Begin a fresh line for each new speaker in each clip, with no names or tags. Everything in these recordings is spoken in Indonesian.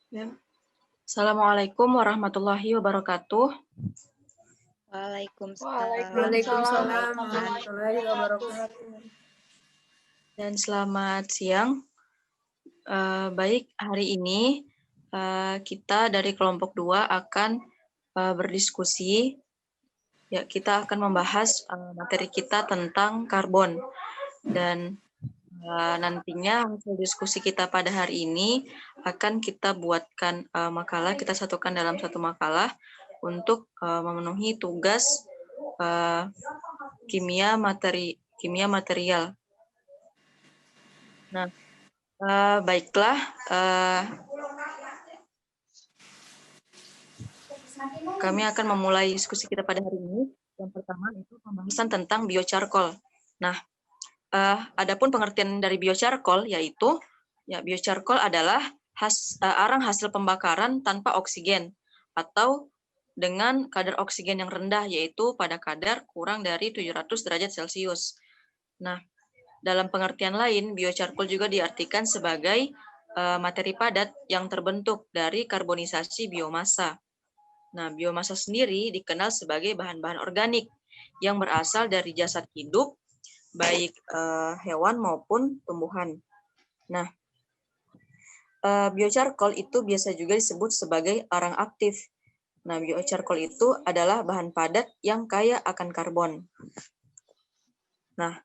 Ya. Assalamualaikum warahmatullahi wabarakatuh.
Waalaikumsalam
Waalaikumsalam
warahmatullahi
warahmatullahi wabarakatuh.
Dan selamat siang. Baik, hari ini kita dari kelompok 2 akan berdiskusi. Ya, kita akan membahas materi kita tentang karbon. Dan nantinya hasil diskusi kita pada hari ini akan kita buatkan makalah, kita satukan dalam satu makalah untuk memenuhi tugas kimia material. Nah, baiklah, kami akan memulai diskusi kita pada hari ini. Yang pertama itu pembahasan tentang biocarcoal. Nah, adapun pengertian dari biocarcoal yaitu, ya biocarcoal adalah arang hasil pembakaran tanpa oksigen atau dengan kadar oksigen yang rendah, yaitu pada kadar kurang dari 700 derajat Celcius. Nah, dalam pengertian lain, biocarcoal juga diartikan sebagai materi padat yang terbentuk dari karbonisasi biomasa. Nah, biomasa sendiri dikenal sebagai bahan-bahan organik yang berasal dari jasad hidup, baik hewan maupun tumbuhan. Nah, biocarcoal itu biasa juga disebut sebagai arang aktif. Nah, biocarcoal itu adalah bahan padat yang kaya akan karbon. Nah,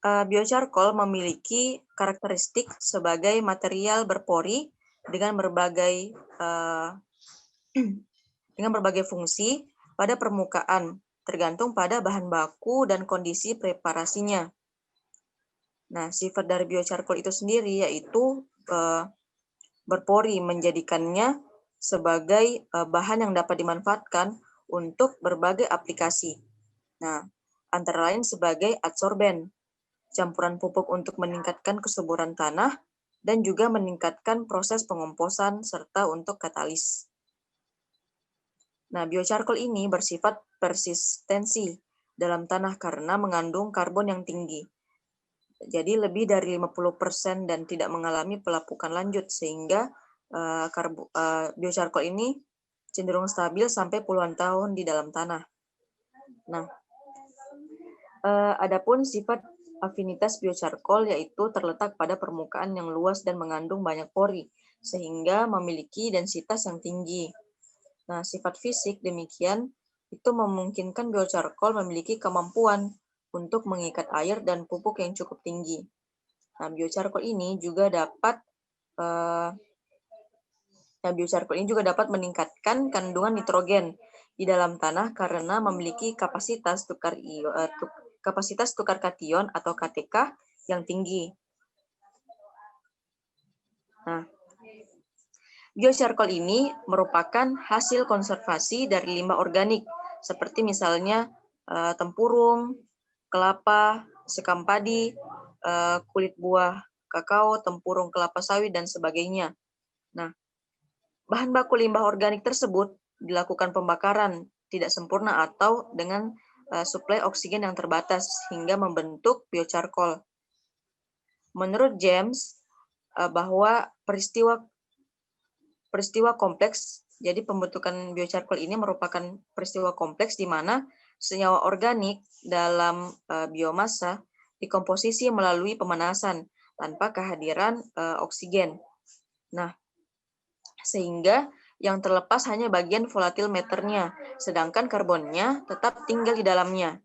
biocarcoal memiliki karakteristik sebagai material berpori dengan berbagai fungsi pada permukaan, tergantung pada bahan baku dan kondisi preparasinya. Nah, sifat dari biocarcoal itu sendiri yaitu berpori, menjadikannya sebagai bahan yang dapat dimanfaatkan untuk berbagai aplikasi. Nah, antara lain sebagai adsorben, campuran pupuk untuk meningkatkan kesuburan tanah, dan juga meningkatkan proses pengomposan serta untuk katalis. Nah, biocarcoal ini bersifat persistensi dalam tanah karena mengandung karbon yang tinggi. Jadi lebih dari 50% dan tidak mengalami pelapukan lanjut, sehingga biocarcoal ini cenderung stabil sampai puluhan tahun di dalam tanah. Nah, adapun sifat afinitas biocarcoal yaitu terletak pada permukaan yang luas dan mengandung banyak pori, sehingga memiliki densitas yang tinggi. Nah, sifat fisik demikian itu memungkinkan biocarcoal memiliki kemampuan untuk mengikat air dan pupuk yang cukup tinggi. Nah, biocarcoal ini juga dapat meningkatkan kandungan nitrogen di dalam tanah karena memiliki kapasitas tukar kation atau KTK yang tinggi. Nah, biocarcoal ini merupakan hasil konservasi dari limbah organik, seperti misalnya tempurung, kelapa, sekam padi, kulit buah kakao, tempurung kelapa sawit, dan sebagainya. Nah, bahan baku limbah organik tersebut dilakukan pembakaran tidak sempurna atau dengan suplai oksigen yang terbatas hingga membentuk biocarcoal. Menurut James, bahwa peristiwa kompleks, jadi pembentukan biocarcoal ini merupakan peristiwa kompleks di mana senyawa organik dalam biomasa dikomposisi melalui pemanasan tanpa kehadiran oksigen. Nah, sehingga yang terlepas hanya bagian volatil meternya, sedangkan karbonnya tetap tinggal di dalamnya.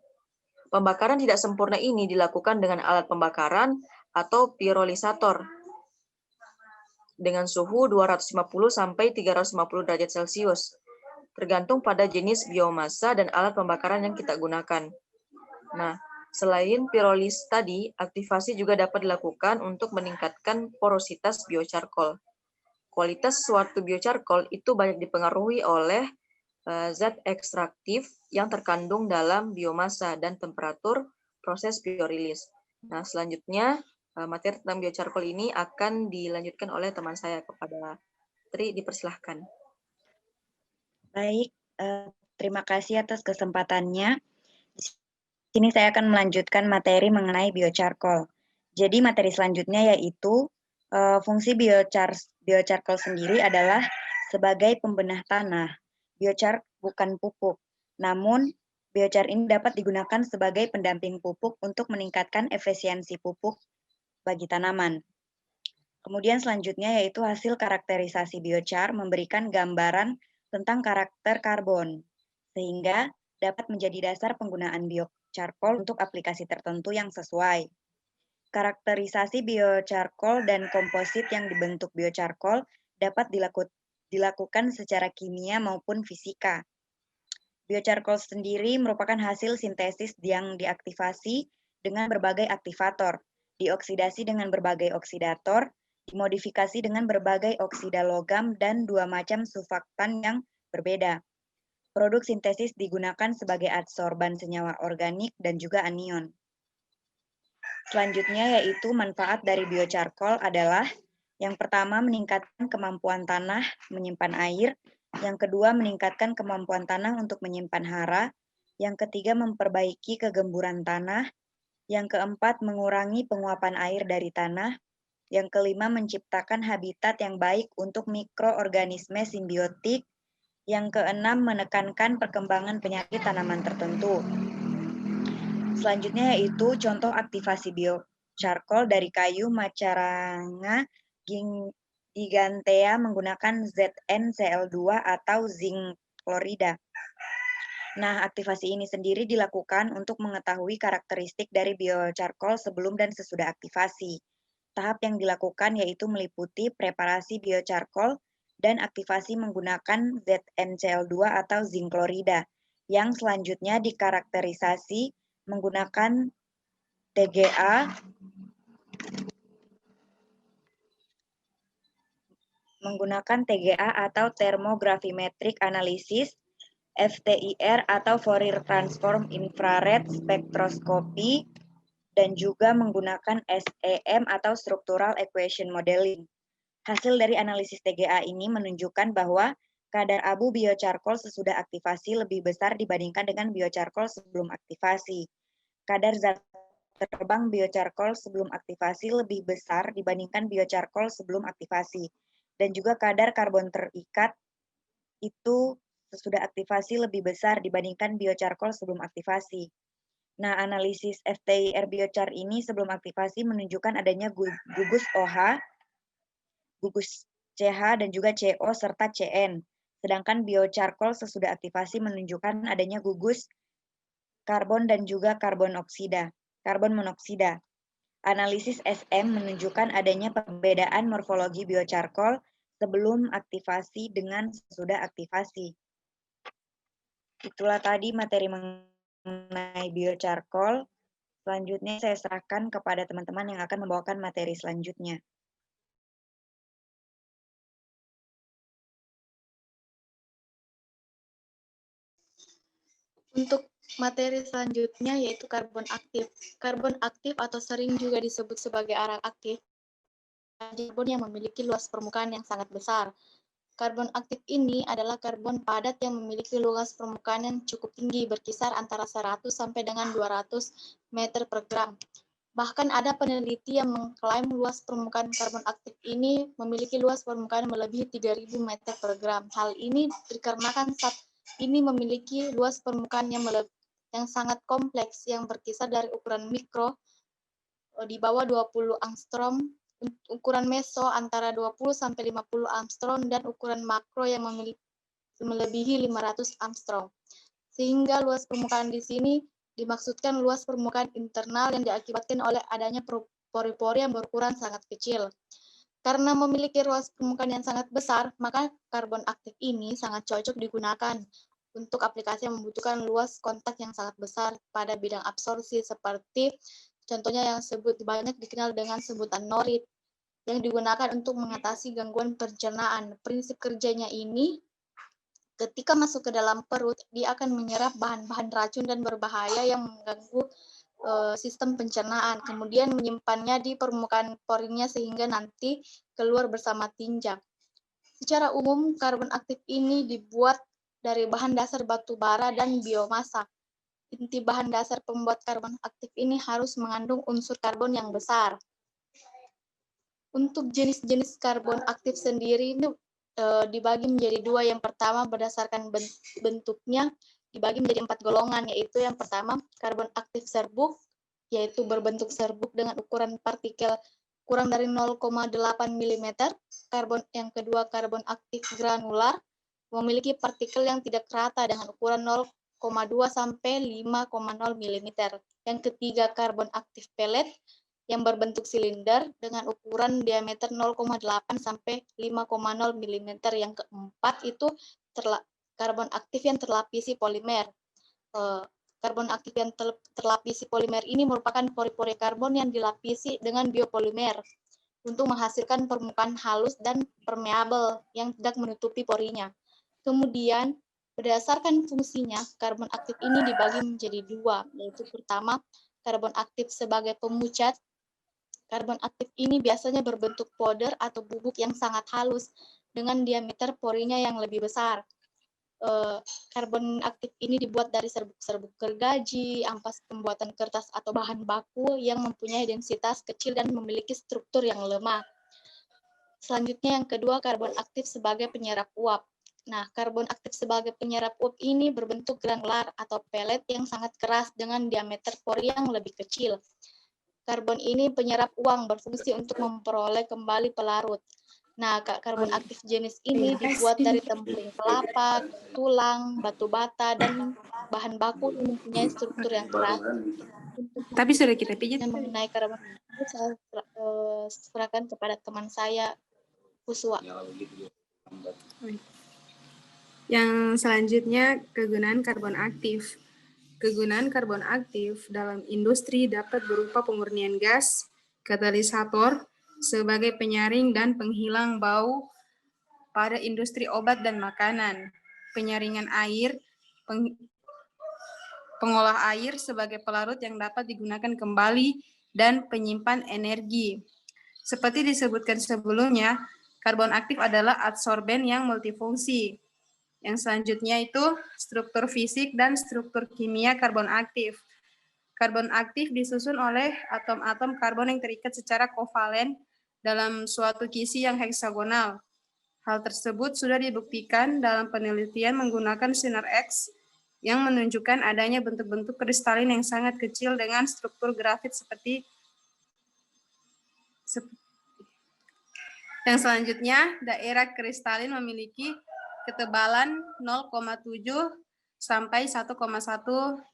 Pembakaran tidak sempurna ini dilakukan dengan alat pembakaran atau pirolisator dengan suhu 250 sampai 350 derajat Celcius, tergantung pada jenis biomasa dan alat pembakaran yang kita gunakan. Nah, selain pirolis tadi, aktivasi juga dapat dilakukan untuk meningkatkan porositas biocarcoal. Kualitas suatu biocarcoal itu banyak dipengaruhi oleh zat ekstraktif yang terkandung dalam biomasa dan temperatur proses biorilis. Nah, selanjutnya materi tentang biocarcoal ini akan dilanjutkan oleh teman saya. Kepada Tri, dipersilahkan.
Baik, terima kasih atas kesempatannya. Di sini saya akan melanjutkan materi mengenai biocarcoal. Jadi materi selanjutnya yaitu Fungsi biocarcoal sendiri adalah sebagai pembenah tanah. Biochar bukan pupuk, namun biochar ini dapat digunakan sebagai pendamping pupuk untuk meningkatkan efisiensi pupuk bagi tanaman. Kemudian selanjutnya yaitu hasil karakterisasi biochar memberikan gambaran tentang karakter karbon, sehingga dapat menjadi dasar penggunaan biocarcoal untuk aplikasi tertentu yang sesuai. Karakterisasi biocarcoal dan komposit yang dibentuk biocarcoal dapat dilakukan secara kimia maupun fisika. Biocarcoal sendiri merupakan hasil sintesis yang diaktifasi dengan berbagai aktivator, dioksidasi dengan berbagai oksidator, dimodifikasi dengan berbagai oksida logam, dan 2 macam surfaktan yang berbeda. Produk sintesis digunakan sebagai adsorban senyawa organik dan juga anion. Selanjutnya yaitu manfaat dari biocarcoal adalah yang pertama meningkatkan kemampuan tanah menyimpan air, yang kedua meningkatkan kemampuan tanah untuk menyimpan hara, yang ketiga memperbaiki kegemburan tanah, yang keempat mengurangi penguapan air dari tanah, yang kelima menciptakan habitat yang baik untuk mikroorganisme simbiotik, yang keenam menekankan perkembangan penyakit tanaman tertentu. Selanjutnya yaitu contoh aktivasi biocarcoal dari kayu Macaranga gigantea menggunakan ZnCl2 atau zinc klorida. Nah, aktivasi ini sendiri dilakukan untuk mengetahui karakteristik dari biocarcoal sebelum dan sesudah aktivasi. Tahap yang dilakukan yaitu meliputi preparasi biocarcoal dan aktivasi menggunakan ZnCl2 atau zinc klorida, yang selanjutnya dikarakterisasi menggunakan TGA atau thermogravimetric analysis, FTIR atau Fourier transform infrared spectroscopy, dan juga menggunakan SEM atau structural equation modeling. Hasil dari analisis TGA ini menunjukkan bahwa kadar abu biocarcoal sesudah aktivasi lebih besar dibandingkan dengan biocarcoal sebelum aktivasi. Kadar zat terbang biocarcoal sebelum aktivasi lebih besar dibandingkan biocarcoal sebelum aktivasi. Dan juga kadar karbon terikat itu sesudah aktivasi lebih besar dibandingkan biocarcoal sebelum aktivasi. Nah, analisis FTIR biochar ini sebelum aktivasi menunjukkan adanya gugus OH, gugus CH, dan juga CO serta CN. Sedangkan biocarcoal sesudah aktivasi menunjukkan adanya gugus karbon dan juga karbon monoksida. Analisis SM menunjukkan adanya perbedaan morfologi biocarcoal sebelum aktivasi dengan sesudah aktivasi. Itulah tadi materi mengenai biocarcoal. Selanjutnya saya serahkan kepada teman-teman yang akan membawakan materi selanjutnya.
Untuk materi selanjutnya yaitu karbon aktif. Karbon aktif atau sering juga disebut sebagai arak aktif, karbon yang memiliki luas permukaan yang sangat besar. Karbon aktif ini adalah karbon padat yang memiliki luas permukaan yang cukup tinggi, berkisar antara 100 sampai dengan 200 meter per gram. Bahkan ada peneliti yang mengklaim luas permukaan karbon aktif ini memiliki luas permukaan melebihi 3.000 meter per gram. Hal ini dikarenakan zat ini memiliki luas permukaan yang sangat kompleks, yang berkisar dari ukuran mikro di bawah 20 angstrom, ukuran meso antara 20 sampai 50 angstrom, dan ukuran makro yang melebihi 500 angstrom. Sehingga luas permukaan di sini dimaksudkan luas permukaan internal yang diakibatkan oleh adanya pori-pori yang berukuran sangat kecil. Karena memiliki luas permukaan yang sangat besar, maka karbon aktif ini sangat cocok digunakan untuk aplikasi yang membutuhkan luas kontak yang sangat besar pada bidang absorpsi, seperti contohnya yang banyak dikenal dengan sebutan norit, yang digunakan untuk mengatasi gangguan pencernaan. Prinsip kerjanya ini, ketika masuk ke dalam perut, dia akan menyerap bahan-bahan racun dan berbahaya yang mengganggu sistem pencernaan, kemudian menyimpannya di permukaan porinya sehingga nanti keluar bersama tinja. Secara umum, karbon aktif ini dibuat dari bahan dasar batu bara dan biomasa. Inti bahan dasar pembuat karbon aktif ini harus mengandung unsur karbon yang besar. Untuk jenis-jenis karbon aktif sendiri ini dibagi menjadi dua. Yang pertama berdasarkan bentuknya dibagi menjadi 4 golongan, yaitu yang pertama karbon aktif serbuk, yaitu berbentuk serbuk dengan ukuran partikel kurang dari 0,8 mm. Yang kedua karbon aktif granular, memiliki partikel yang tidak rata dengan ukuran 0,2 sampai 5,0 mm. Yang ketiga karbon aktif pelet, yang berbentuk silinder dengan ukuran diameter 0,8 sampai 5,0 mm. Yang keempat itu karbon aktif yang terlapisi polimer. Karbon aktif yang terlapisi polimer ini merupakan pori-pori karbon yang dilapisi dengan biopolimer untuk menghasilkan permukaan halus dan permeabel yang tidak menutupi porinya. Kemudian, berdasarkan fungsinya, karbon aktif ini dibagi menjadi dua, yaitu pertama, karbon aktif sebagai pemucat. Karbon aktif ini biasanya berbentuk powder atau bubuk yang sangat halus dengan diameter porinya yang lebih besar. Karbon aktif ini dibuat dari serbuk gergaji, ampas pembuatan kertas atau bahan baku yang mempunyai densitas kecil dan memiliki struktur yang lemah. Selanjutnya yang kedua, karbon aktif sebagai penyerap uap. Nah, karbon aktif sebagai penyerap uap ini berbentuk granular atau pelet yang sangat keras dengan diameter pori yang lebih kecil. Karbon ini penyerap uang, berfungsi untuk memperoleh kembali pelarut. Nah, karbon aktif jenis ini dibuat dari templing kelapa, tulang, batu bata, dan bahan baku yang mempunyai struktur yang keras.
Tapi sudah kita pijat.
Mengenai karbon aktif, saya serahkan kepada teman saya, Puswa.
Yang selanjutnya, kegunaan karbon aktif. Kegunaan karbon aktif dalam industri dapat berupa pemurnian gas, katalisator, sebagai penyaring dan penghilang bau pada industri obat dan makanan, penyaringan air, pengolah air sebagai pelarut yang dapat digunakan kembali, dan penyimpan energi. Seperti disebutkan sebelumnya, karbon aktif adalah adsorben yang multifungsi. Yang selanjutnya itu struktur fisik dan struktur kimia karbon aktif. Karbon aktif disusun oleh atom-atom karbon yang terikat secara kovalen dalam suatu kisi yang heksagonal. Hal tersebut sudah dibuktikan dalam penelitian menggunakan sinar X yang menunjukkan adanya bentuk-bentuk kristalin yang sangat kecil dengan struktur grafit seperti yang selanjutnya, daerah kristalin memiliki ketebalan 0,7 sampai 1,1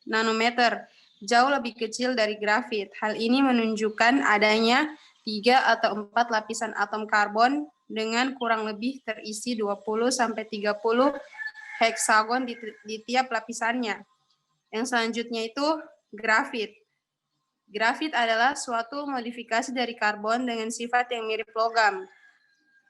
nanometer, jauh lebih kecil dari grafit. Hal ini menunjukkan adanya 3 atau 4 lapisan atom karbon dengan kurang lebih terisi 20 sampai 30 heksagon di tiap lapisannya. Yang selanjutnya itu grafit. Grafit adalah suatu modifikasi dari karbon dengan sifat yang mirip logam.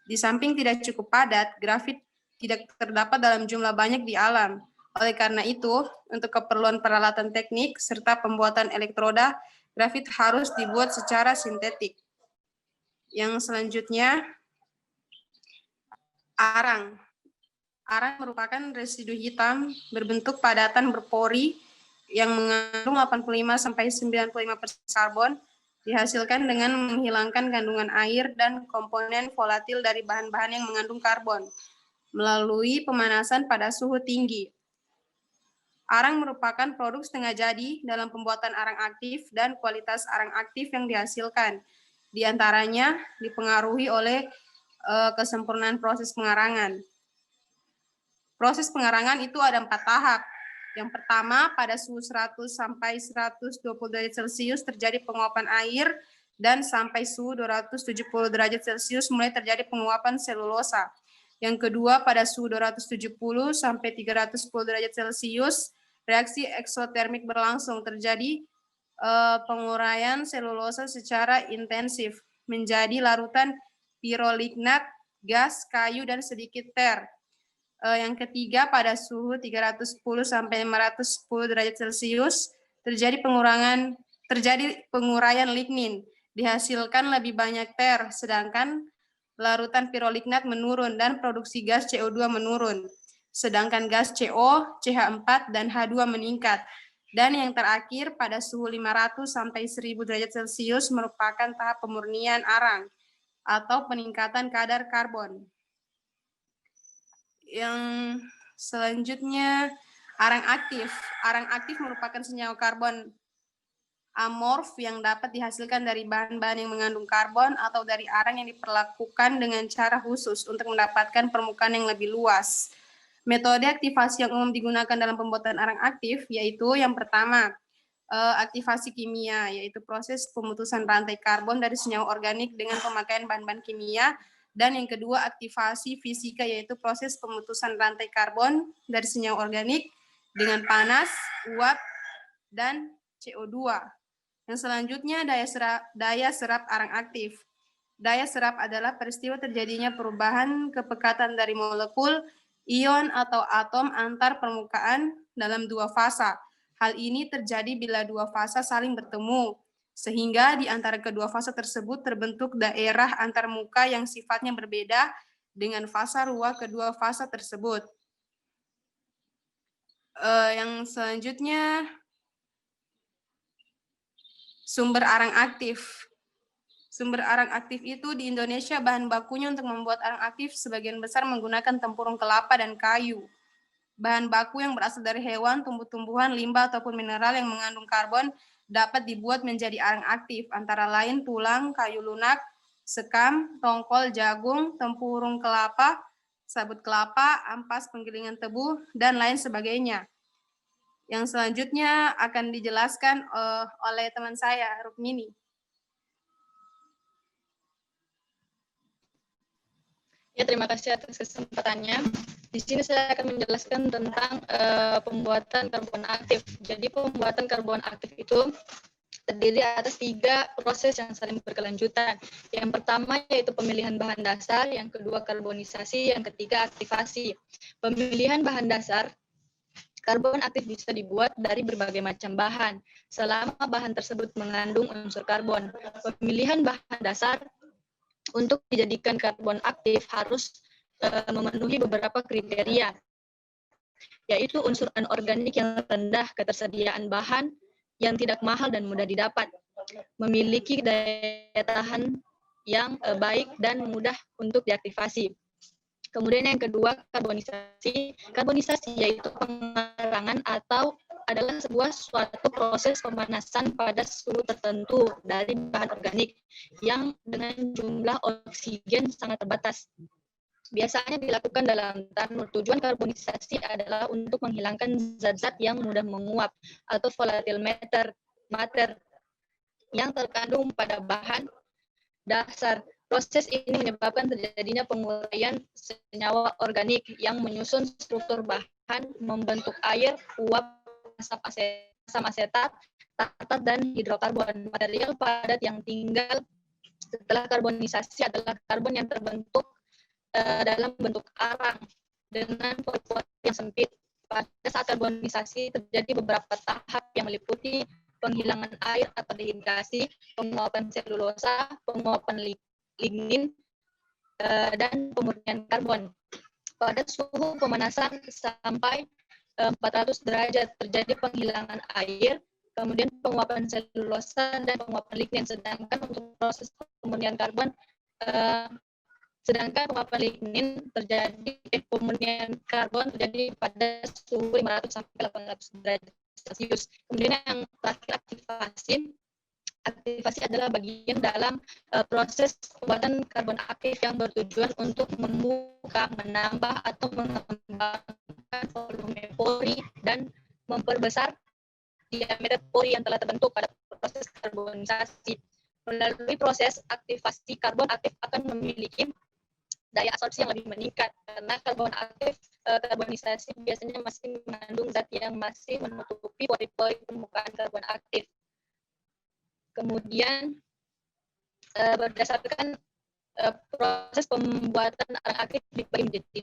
Di samping tidak cukup padat, grafit tidak terdapat dalam jumlah banyak di alam. Oleh karena itu, untuk keperluan peralatan teknik serta pembuatan elektroda, grafit harus dibuat secara sintetik. Yang selanjutnya, arang. Arang merupakan residu hitam berbentuk padatan berpori yang mengandung 85-95% karbon, dihasilkan dengan menghilangkan kandungan air dan komponen volatil dari bahan-bahan yang mengandung karbon melalui pemanasan pada suhu tinggi. Arang merupakan produk setengah jadi dalam pembuatan arang aktif dan kualitas arang aktif yang dihasilkan. Di antaranya dipengaruhi oleh kesempurnaan proses pengarangan. Proses pengarangan itu ada 4 tahap. Yang pertama, pada suhu 100 sampai 120 derajat Celcius terjadi penguapan air, dan sampai suhu 270 derajat Celcius mulai terjadi penguapan selulosa. Yang kedua, pada suhu 270 sampai 310 derajat Celcius, reaksi eksotermik berlangsung, terjadi penguraian selulosa secara intensif menjadi larutan pirolignat, gas, kayu, dan sedikit ter. Yang ketiga, pada suhu 310 sampai 510 derajat Celcius terjadi penguraian lignin, dihasilkan lebih banyak ter, sedangkan larutan pirolignat menurun dan produksi gas CO2 menurun, sedangkan gas CO, CH4, dan H2 meningkat. Dan yang terakhir, pada suhu 500 sampai 1000 derajat Celcius merupakan tahap pemurnian arang, atau peningkatan kadar karbon. Yang selanjutnya, arang aktif. Arang aktif merupakan senyawa karbon amorf yang dapat dihasilkan dari bahan-bahan yang mengandung karbon atau dari arang yang diperlakukan dengan cara khusus untuk mendapatkan permukaan yang lebih luas. Metode aktivasi yang umum digunakan dalam pembuatan arang aktif yaitu yang pertama, aktivasi kimia, yaitu proses pemutusan rantai karbon dari senyawa organik dengan pemakaian bahan-bahan kimia. Dan yang kedua, aktivasi fisika, yaitu proses pemutusan rantai karbon dari senyawa organik dengan panas, uap, dan CO2. Yang selanjutnya, daya serap arang aktif. Daya serap adalah peristiwa terjadinya perubahan kepekatan dari molekul, ion, atau atom antar permukaan dalam dua fasa. Hal ini terjadi bila dua fasa saling bertemu, sehingga di antara kedua fasa tersebut terbentuk daerah antar muka yang sifatnya berbeda dengan fasa ruang kedua fasa tersebut. Yang selanjutnya, sumber arang aktif. Sumber arang aktif itu di Indonesia bahan bakunya untuk membuat arang aktif sebagian besar menggunakan tempurung kelapa dan kayu. Bahan baku yang berasal dari hewan, tumbuh-tumbuhan, limbah, ataupun mineral yang mengandung karbon dapat dibuat menjadi arang aktif, antara lain tulang, kayu lunak, sekam, tongkol, jagung, tempurung kelapa, sabut kelapa, ampas penggilingan tebu, dan lain sebagainya. Yang selanjutnya akan dijelaskan oleh teman saya, Rukmini.
Ya, terima kasih atas kesempatannya. Di sini saya akan menjelaskan tentang pembuatan karbon aktif. Jadi pembuatan karbon aktif itu terdiri atas 3 proses yang saling berkelanjutan. Yang pertama yaitu pemilihan bahan dasar, yang kedua karbonisasi, yang ketiga aktivasi. Pemilihan bahan dasar, karbon aktif bisa dibuat dari berbagai macam bahan, selama bahan tersebut mengandung unsur karbon. Pemilihan bahan dasar untuk dijadikan karbon aktif harus memenuhi beberapa kriteria, yaitu unsur anorganik yang rendah, ketersediaan bahan yang tidak mahal dan mudah didapat, memiliki daya tahan yang baik dan mudah untuk diaktifasi. Kemudian yang kedua, karbonisasi. Karbonisasi yaitu pengerangan atau adalah suatu proses pemanasan pada suhu tertentu dari bahan organik yang dengan jumlah oksigen sangat terbatas. Biasanya dilakukan dalam tanur. Tujuan karbonisasi adalah untuk menghilangkan zat-zat yang mudah menguap atau volatile matter yang terkandung pada bahan dasar. Proses ini menyebabkan terjadinya penguraian senyawa organik yang menyusun struktur bahan, membentuk air, uap, asam asetat, tartar, dan hidrokarbon. Material padat yang tinggal setelah karbonisasi adalah karbon yang terbentuk dalam bentuk arang dengan pore yang sempit. Pada saat karbonisasi terjadi beberapa tahap yang meliputi penghilangan air atau dehidrasi, penguapan selulosa, penguapan lignin, dan pemurnian karbon. Pada suhu pemanasan sampai 400 derajat terjadi penghilangan air, kemudian penguapan selulosa dan penguapan lignin. Sedangkan untuk proses pemurnian karbon, pemurnian karbon terjadi pada suhu 500 sampai 800 derajat Celcius. Kemudian yang terakhir aktivasi. Aktivasi adalah bagian dalam proses pembuatan karbon aktif yang bertujuan untuk membuka, menambah, atau mengembangkan volume pori dan memperbesar diameter pori yang telah terbentuk pada proses karbonisasi. Melalui proses aktivasi, karbon aktif akan memiliki daya absorpsi yang lebih meningkat karena karbon aktif karbonisasi biasanya masih mengandung zat yang masih menutupi pori-pori permukaan karbon aktif. Kemudian berdasarkan proses pembuatan arang aktif dibagi menjadi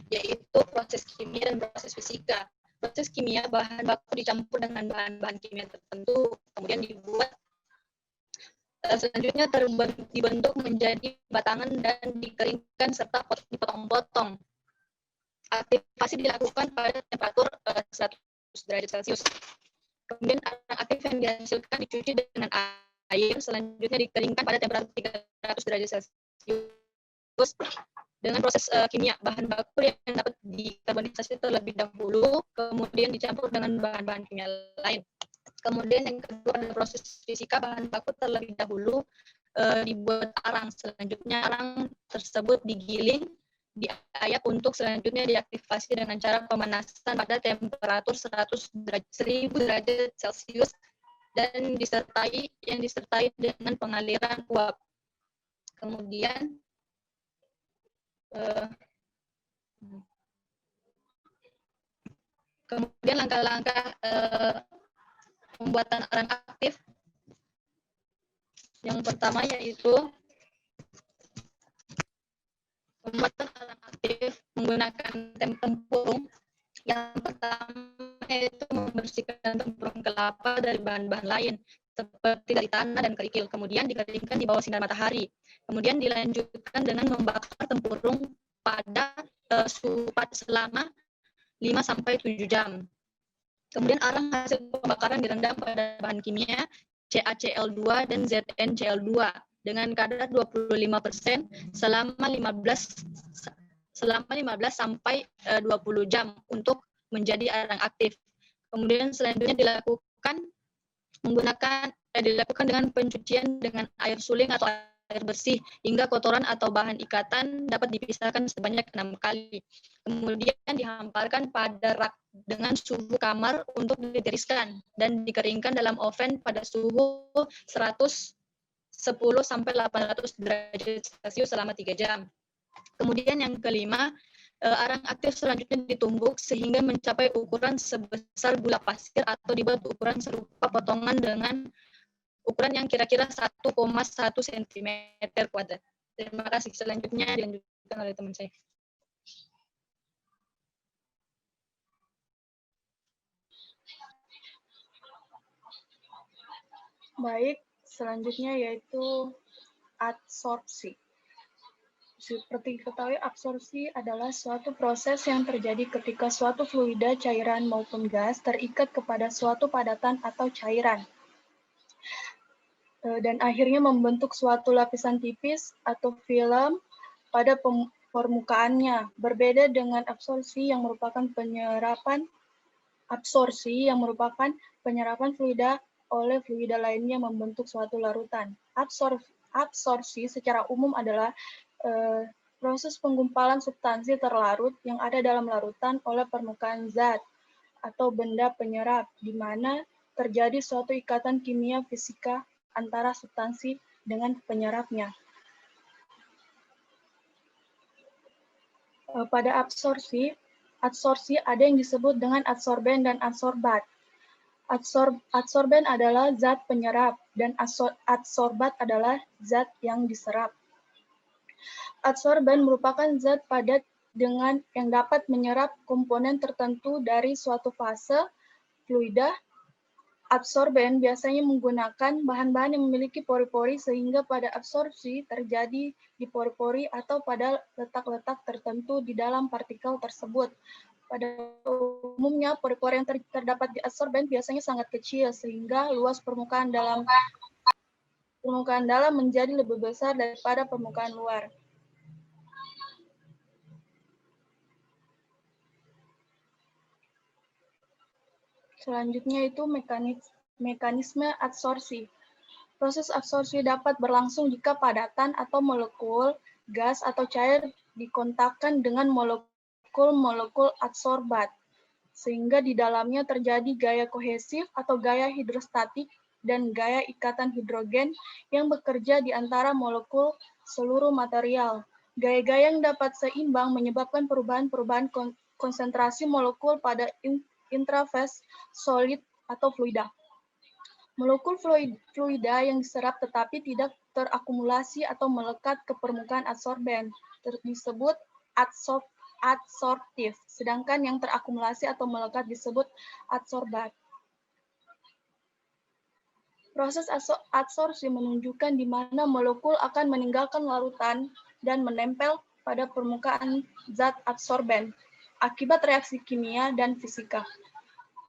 2, yaitu proses kimia dan proses fisika. Proses kimia, bahan baku dicampur dengan bahan-bahan kimia tertentu, kemudian dibuat. Selanjutnya dibentuk menjadi batangan dan dikeringkan serta dipotong-potong. Aktivasi dilakukan pada temperatur 100 derajat Celcius. Kemudian arang aktif yang dihasilkan dicuci dengan air, selanjutnya dikeringkan pada temperatur 300 derajat
Celcius dengan proses kimia. Bahan baku yang dapat dikarbonisasi terlebih dahulu, kemudian dicampur dengan bahan-bahan kimia lain. Kemudian yang kedua adalah proses fisika. Bahan baku terlebih dahulu dibuat arang. Selanjutnya arang tersebut digiling, diayak untuk selanjutnya diaktifasi dengan cara pemanasan pada temperatur 1000 derajat Celcius dan disertai dengan pengaliran uap. Kemudian langkah-langkah pembuatan arang aktif. Yang pertama yaitu pembuatan arang aktif menggunakan tempurung. Yang pertama yaitu membersihkan tempurung kelapa dari bahan-bahan lain seperti dari tanah dan kerikil, kemudian dikeringkan di bawah sinar matahari. Kemudian dilanjutkan dengan membakar tempurung pada suhu selama 5-7 jam. Kemudian arang hasil pembakaran direndam pada bahan kimia CaCl2 dan ZnCl2 dengan kadar 25% selama 15 sampai 20 jam untuk menjadi arang aktif. Kemudian selanjutnya dilakukan dengan pencucian dengan air suling atau air bersih hingga kotoran atau bahan ikatan dapat dipisahkan sebanyak 6 kali. Kemudian dihamparkan pada rak dengan suhu kamar untuk ditiriskan dan dikeringkan dalam oven pada suhu 110 sampai 800 derajat Celcius selama 3 jam. Kemudian yang kelima, arang aktif selanjutnya ditumbuk sehingga mencapai ukuran sebesar gula pasir atau dibuat ukuran serupa potongan dengan ukuran yang kira-kira 1,1 cm². Terima kasih. Selanjutnya dilanjutkan oleh teman saya.
Baik, selanjutnya yaitu adsorpsi. Seperti diketahui, absorpsi adalah suatu proses yang terjadi ketika suatu fluida, cairan maupun gas terikat kepada suatu padatan atau cairan dan akhirnya membentuk suatu lapisan tipis atau film pada permukaannya. Berbeda dengan absorpsi yang merupakan penyerapan fluida oleh fluida lainnya membentuk suatu larutan. Absorpsi secara umum adalah proses penggumpalan substansi terlarut yang ada dalam larutan oleh permukaan zat atau benda penyerap, di mana terjadi suatu ikatan kimia fisika antara substansi dengan penyerapnya. Pada adsorpsi ada yang disebut dengan adsorben dan adsorbat. Adsorben adalah zat penyerap dan adsorbat adalah zat yang diserap. Adsorben merupakan zat padat yang dapat menyerap komponen tertentu dari suatu fase fluida. Adsorben biasanya menggunakan bahan-bahan yang memiliki pori-pori sehingga pada absorpsi terjadi di pori-pori atau pada letak-letak tertentu di dalam partikel tersebut. Pada umumnya pori-pori yang terdapat di adsorben biasanya sangat kecil sehingga luas permukaan dalam menjadi lebih besar daripada permukaan luar. Selanjutnya itu mekanisme adsorpsi. Proses adsorpsi dapat berlangsung jika padatan atau molekul gas atau cair dikontakkan dengan molekul adsorbat, sehingga di dalamnya terjadi gaya kohesif atau gaya hidrostatik dan gaya ikatan hidrogen yang bekerja di antara molekul seluruh material. Gaya-gaya yang dapat seimbang menyebabkan perubahan-perubahan konsentrasi molekul pada intraphase solid atau fluida. Molekul fluida yang diserap tetapi tidak terakumulasi atau melekat ke permukaan adsorben disebut adsorptif, sedangkan yang terakumulasi atau melekat disebut adsorbat. Proses adsorpsi menunjukkan di mana molekul akan meninggalkan larutan dan menempel pada permukaan zat adsorben akibat reaksi kimia dan fisika.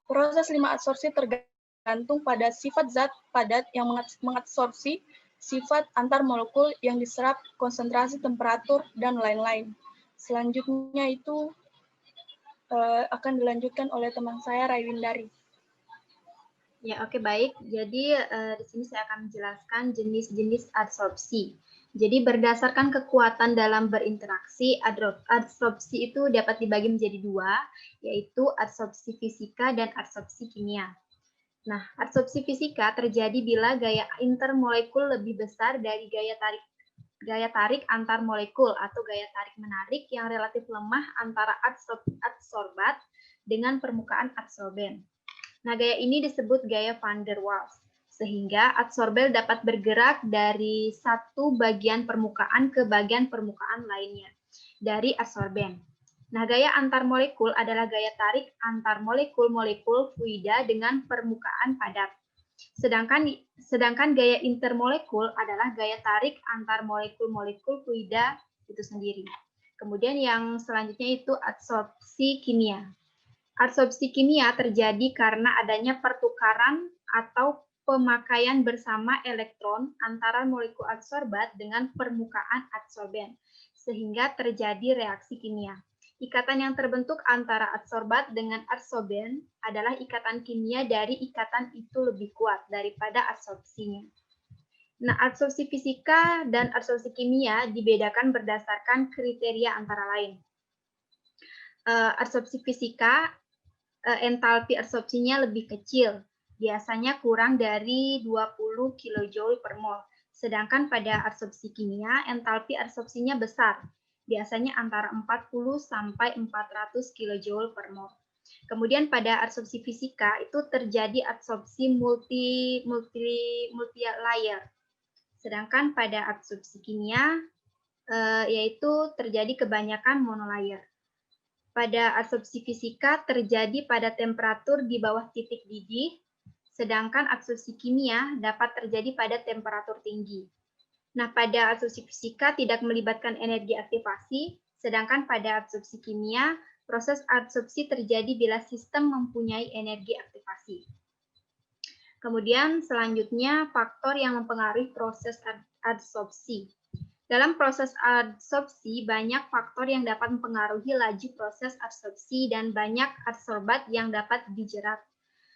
Proses 5 adsorpsi tergantung pada sifat zat padat yang mengadsorpsi sifat antar molekul yang diserap, konsentrasi, temperatur, dan lain-lain. Selanjutnya itu akan dilanjutkan oleh teman saya, Raiwindari.
Ya, oke, baik. Jadi di sini saya akan menjelaskan jenis-jenis adsorpsi. Jadi berdasarkan kekuatan dalam berinteraksi, adsorpsi itu dapat dibagi menjadi dua, yaitu adsorpsi fisika dan adsorpsi kimia. Nah, adsorpsi fisika terjadi bila gaya intermolekul lebih besar dari gaya tarik antar molekul atau gaya tarik menarik yang relatif lemah antara adsorbat dengan permukaan adsorben. Nah, gaya ini disebut gaya van der Waals, sehingga adsorbel dapat bergerak dari satu bagian permukaan ke bagian permukaan lainnya dari adsorben. Nah, gaya antar molekul adalah gaya tarik antar molekul-molekul fluida dengan permukaan padat. Sedangkan gaya intermolekul adalah gaya tarik antar molekul-molekul fluida itu sendiri. Kemudian yang selanjutnya itu adsorpsi kimia. Adsorpsi kimia terjadi karena adanya pertukaran atau pemakaian bersama elektron antara molekul adsorbat dengan permukaan adsorben, sehingga terjadi reaksi kimia. Ikatan yang terbentuk antara adsorbat dengan adsorben adalah ikatan kimia dari ikatan itu lebih kuat daripada adsorpsinya. Nah, adsorpsi fisika dan adsorpsi kimia dibedakan berdasarkan kriteria antara lain. Adsorpsi fisika, entalpi adsorpsinya lebih kecil, biasanya kurang dari 20 kJ per mol. Sedangkan pada adsorpsi kimia, entalpi adsorpsinya besar, biasanya antara 40 sampai 400 kJ per mol. Kemudian pada adsorpsi fisika itu terjadi adsorpsi multi layer. Sedangkan pada adsorpsi kimia yaitu terjadi kebanyakan monolayer. Pada adsorpsi fisika terjadi pada temperatur di bawah titik didih, sedangkan adsorpsi kimia dapat terjadi pada temperatur tinggi. Nah, pada adsorpsi fisika tidak melibatkan energi aktivasi, sedangkan pada adsorpsi kimia, proses adsorpsi terjadi bila sistem mempunyai energi aktivasi. Kemudian selanjutnya faktor yang mempengaruhi proses adsorpsi. Dalam proses adsorpsi, banyak faktor yang dapat mempengaruhi laju proses adsorpsi dan banyak adsorbat yang dapat dijerat.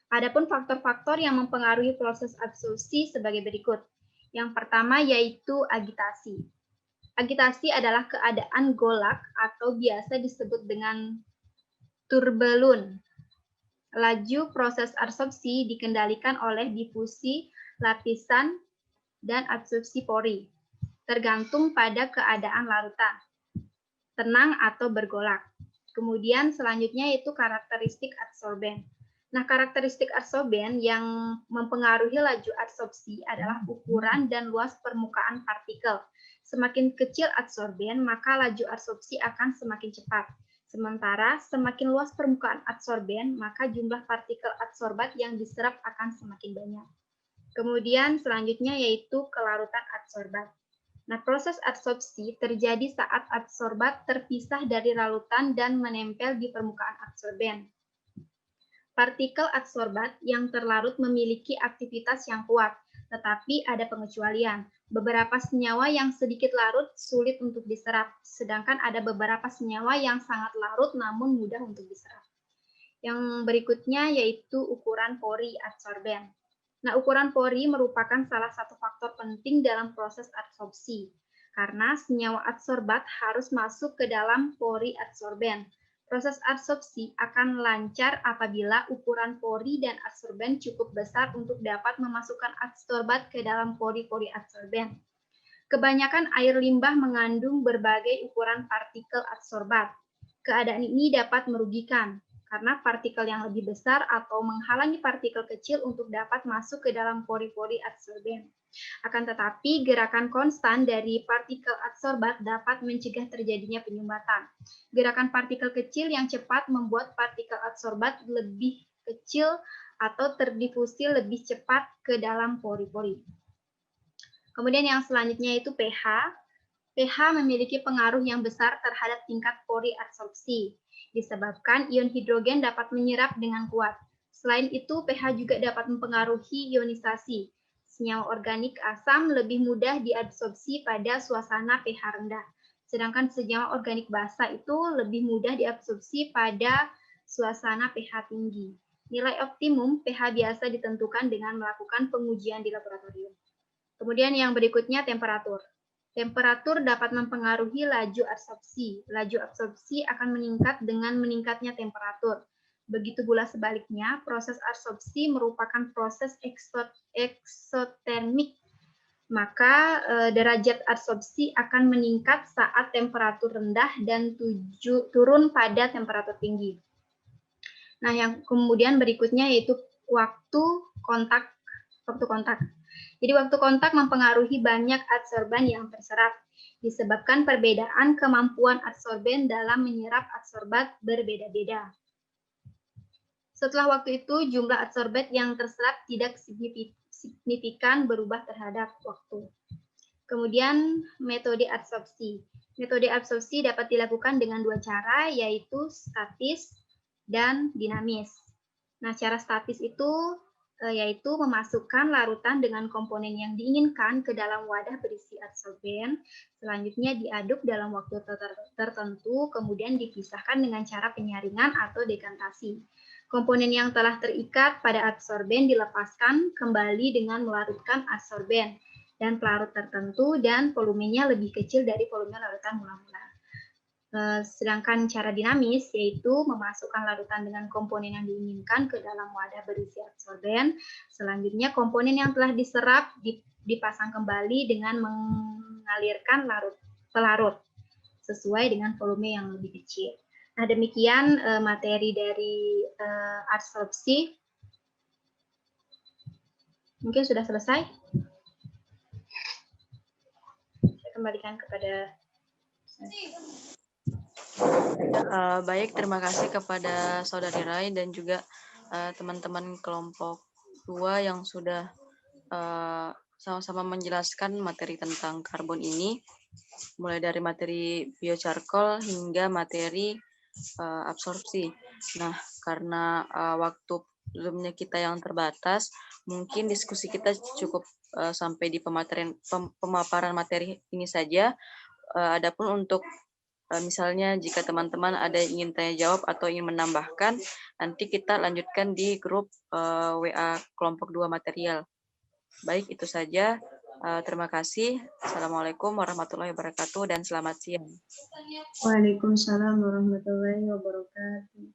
Adapun faktor-faktor yang mempengaruhi proses adsorpsi sebagai berikut. Yang pertama yaitu agitasi. Agitasi adalah keadaan golak atau biasa disebut dengan turbulent. Laju proses adsorpsi dikendalikan oleh difusi, lapisan, dan adsorpsi pori, tergantung pada keadaan larutan, tenang atau bergolak. Kemudian selanjutnya yaitu karakteristik adsorben. Nah, karakteristik adsorben yang mempengaruhi laju adsorpsi adalah ukuran dan luas permukaan partikel. Semakin kecil adsorben, maka laju adsorpsi akan semakin cepat. Sementara semakin luas permukaan adsorben, maka jumlah partikel adsorbat yang diserap akan semakin banyak. Kemudian selanjutnya yaitu kelarutan adsorbat. Nah, proses adsorpsi terjadi saat adsorbat terpisah dari larutan dan menempel di permukaan adsorben. Partikel adsorbat yang terlarut memiliki aktivitas yang kuat, tetapi ada pengecualian. Beberapa senyawa yang sedikit larut sulit untuk diserap, sedangkan ada beberapa senyawa yang sangat larut namun mudah untuk diserap. Yang berikutnya yaitu ukuran pori adsorben. Nah, ukuran pori merupakan salah satu faktor penting dalam proses adsorpsi, karena senyawa adsorbat harus masuk ke dalam pori adsorben. Proses adsorpsi akan lancar apabila ukuran pori dan adsorben cukup besar untuk dapat memasukkan adsorbat ke dalam pori-pori adsorben. Kebanyakan air limbah mengandung berbagai ukuran partikel adsorbat. Keadaan ini dapat merugikan, karena partikel yang lebih besar atau menghalangi partikel kecil untuk dapat masuk ke dalam pori-pori adsorben. Akan tetapi, gerakan konstan dari partikel adsorbat dapat mencegah terjadinya penyumbatan. Gerakan partikel kecil yang cepat membuat partikel adsorbat lebih kecil atau terdifusi lebih cepat ke dalam pori-pori. Kemudian yang selanjutnya itu pH. pH memiliki pengaruh yang besar terhadap tingkat pori adsorpsi. Disebabkan ion hidrogen dapat menyerap dengan kuat. Selain itu, pH juga dapat mempengaruhi ionisasi, Senyawa organik asam lebih mudah diabsorpsi pada suasana pH rendah. Sedangkan senyawa organik basa itu lebih mudah diabsorpsi pada suasana pH tinggi. Nilai optimum pH biasa ditentukan dengan melakukan pengujian di laboratorium. Kemudian yang berikutnya temperatur. Temperatur dapat mempengaruhi laju absorpsi. Laju absorpsi akan meningkat dengan meningkatnya temperatur. Begitu pula sebaliknya, proses absorpsi merupakan proses eksotermik. Maka derajat absorpsi akan meningkat saat temperatur rendah dan turun pada temperatur tinggi. Nah, yang kemudian berikutnya yaitu waktu kontak. Jadi waktu kontak mempengaruhi banyak adsorban yang terserap, disebabkan perbedaan kemampuan adsorben dalam menyerap adsorbat berbeda-beda. Setelah waktu itu, jumlah adsorbat yang terserap tidak signifikan berubah terhadap waktu. Kemudian metode absorpsi. Metode absorpsi dapat dilakukan dengan dua cara, yaitu statis dan dinamis. Nah, cara statis itu yaitu memasukkan larutan dengan komponen yang diinginkan ke dalam wadah berisi adsorben, selanjutnya diaduk dalam waktu tertentu, kemudian dipisahkan dengan cara penyaringan atau dekantasi. Komponen yang telah terikat pada adsorben dilepaskan kembali dengan melarutkan adsorben dan pelarut tertentu dan volumenya lebih kecil dari volume larutan mula-mula. Sedangkan cara dinamis yaitu memasukkan larutan dengan komponen yang diinginkan ke dalam wadah berisi adsorben. Selanjutnya komponen yang telah diserap dipasang kembali dengan mengalirkan pelarut sesuai dengan volume yang lebih kecil. Nah, demikian materi dari adsorpsi. Mungkin sudah selesai. Saya kembalikan kepada
Baik, terima kasih kepada Saudari Rai dan juga teman-teman kelompok 2 yang sudah sama-sama menjelaskan materi tentang karbon ini, mulai dari materi biocarcoal hingga materi absorpsi. Nah, karena waktu belumnya kita yang terbatas, mungkin diskusi kita cukup sampai di pemaparan materi ini saja. Adapun untuk misalnya jika teman-teman ada yang ingin tanya jawab atau ingin menambahkan, nanti kita lanjutkan di grup WA kelompok 2 material. Baik, itu saja. Terima kasih. Assalamualaikum warahmatullahi wabarakatuh dan selamat siang.
Waalaikumsalam warahmatullahi wabarakatuh.